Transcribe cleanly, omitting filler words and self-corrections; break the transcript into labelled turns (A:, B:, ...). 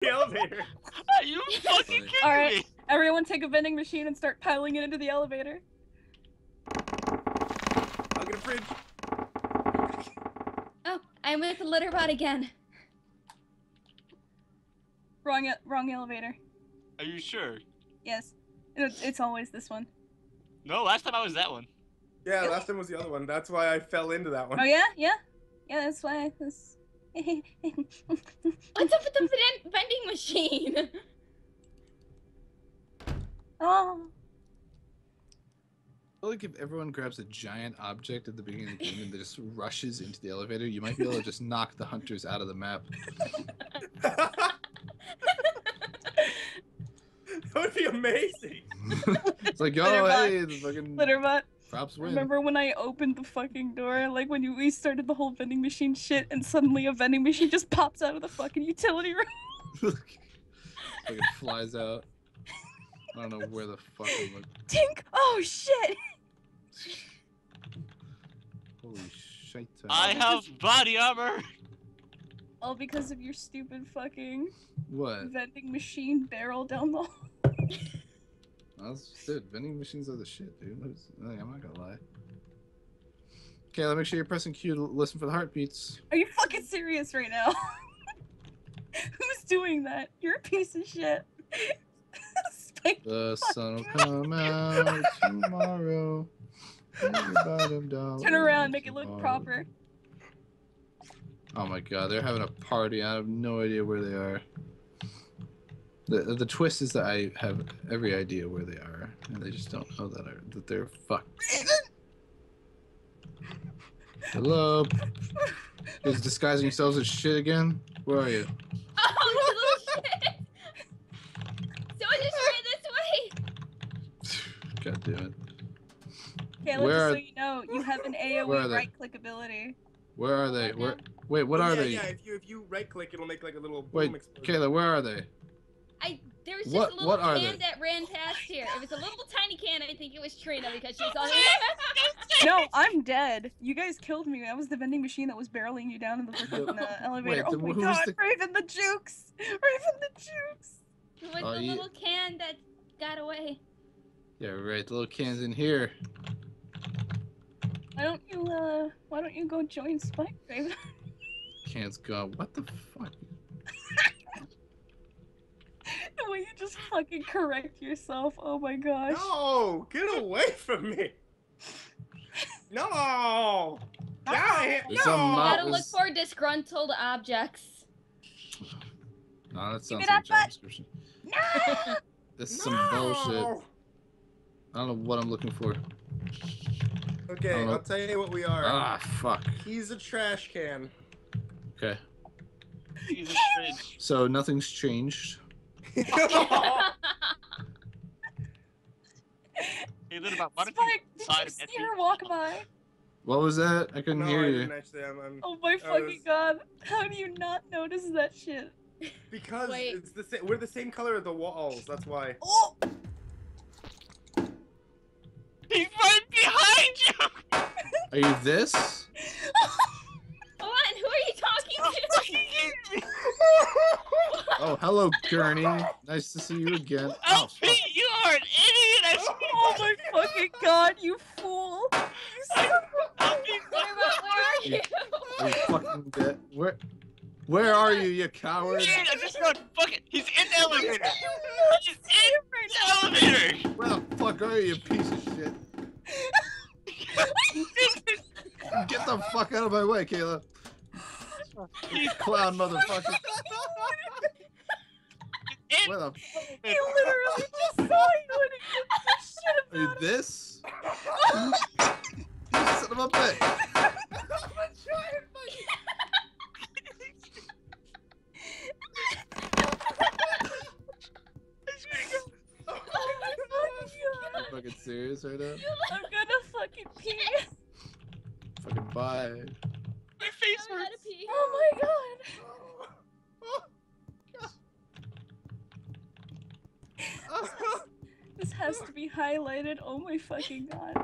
A: the elevator.
B: Are you fucking kidding
C: All right,
B: me?
C: everyone take a vending machine and start piling it into the elevator.
A: I'll get a fridge.
D: Oh, I'm with the litter bot again.
C: Wrong elevator.
B: Are you sure?
C: Yes, it's always this one.
B: No, last time I was that one.
A: Yeah,
C: Really?
A: last time was the other one. That's why I fell into that one.
C: Oh yeah, yeah. That's why this.
D: What's up with the vending machine?
C: Oh.
E: I feel like if everyone grabs a giant object at the beginning of the game and just rushes into the elevator, you might be able to just knock the hunters out of the map.
A: That would be amazing.
E: It's like,
C: Litter
E: oh,
C: bot.
E: hey, the fucking
C: Litterbot.
E: props win.
C: Remember when I opened the fucking door? Like when we started the whole vending machine shit, and suddenly a vending machine just pops out of the fucking utility room.
E: Like it flies out. I don't know where the fuck I'm looking.
C: Tink! Oh shit!
E: Holy shit.
B: I have body armor.
C: All because of your stupid fucking
E: What?
C: vending machine barrel down the hall.
E: Dude, vending machines are the shit, dude. I'm not gonna lie. Okay, let me make sure you're pressing Q to listen for the heartbeats.
C: Are you fucking serious right now? Who's doing that? You're a piece of shit. Spike.
E: The sun will come out tomorrow.
C: Turn around, make it look proper.
E: Oh my god, they're having a party. I have no idea where they are. The twist is that I have every idea where they are, and they just don't know that they're fucked. Hello? You guys disguising yourselves as shit again? Where are you?
D: Oh, you little shit! Someone just ran this way!
E: God damn it.
C: Caleb,
E: Where
C: just
E: are-
C: so you know, you have an
E: Where are
C: AoE
E: they?
C: right-click ability.
E: Where are they? Where? Wait, what are
A: yeah,
E: they?
A: Yeah, if you right click, it'll make like a little boom
E: Wait,
A: explosion.
E: Kayla, where are they?
D: There was just
E: What-
D: a little
E: what are
D: can
E: they?
D: that ran past here. It was a little tiny can. I think it was Trina because she saw
C: No, I'm dead. You guys killed me. That was the vending machine that was barreling you down in the freaking elevator.
E: Wait,
C: Oh
E: then
C: my
E: who's
C: god,
E: the-
C: Raven the Jukes! Raven the Jukes!
D: It was
E: Oh,
D: the
E: yeah.
D: little can that got away.
E: Yeah, right. The little can's in here.
C: Why don't you go join Spike, Raven?
E: Can's gone. What the fuck?
C: The way you just fucking correct yourself. Oh my gosh.
A: No, get away from me. No. Get out of here.
E: There's a
A: No.
E: mob-
D: Gotta look for disgruntled objects.
E: No, that sounds
C: me
E: like a
C: that
E: job
C: butt.
E: description.
C: No!
E: This is some bullshit.
A: No.
E: I don't know what I'm looking for.
A: Okay, I'll tell you what we are.
E: Ah, fuck.
A: He's a trash can.
E: Okay.
B: Jesus Christ.
E: So nothing's changed.
B: Hey, little about why don't
C: Spike,
B: you
C: did
B: side
C: you
B: of
C: see
B: Etsy?
C: her walk by?
E: What was that? I couldn't
A: No,
E: hear
A: I
E: you.
A: didn't actually. I'm
C: Oh my
A: I
C: fucking
A: was-
C: god. How do you not notice that shit?
A: because
D: Wait.
A: it's the same. We're the same color as the walls. That's why.
C: Oh!
B: He's right behind you!
E: Are you this?
D: Hold on, who are you talking to?
E: Oh, hello, Gurney. Nice to see you again. Oh,
B: Alfie,
E: fuck.
B: you are an idiot!
C: Oh my fucking god, you fool! You son
B: Alfie,
D: Where are you?
E: Are you fucking dead? Where are you, you coward?
B: Dude, I just got fuck it. He's in the elevator. He's in the elevator.
E: Where the fuck are you, you piece of shit? Get the fuck out of my way, Kayla. You clown motherfucker.
B: In
E: Where the
C: He literally just saw you and he did this shit
E: are you
C: about it.
E: this? You son of a bitch.
C: Oh my fucking
E: You
C: god.
E: fucking serious right now?
C: I'm gonna fucking pee.
E: Fucking bye.
B: my face
D: I gotta
B: hurts.
D: pee.
C: Oh my god. This has to be highlighted. Oh my fucking god.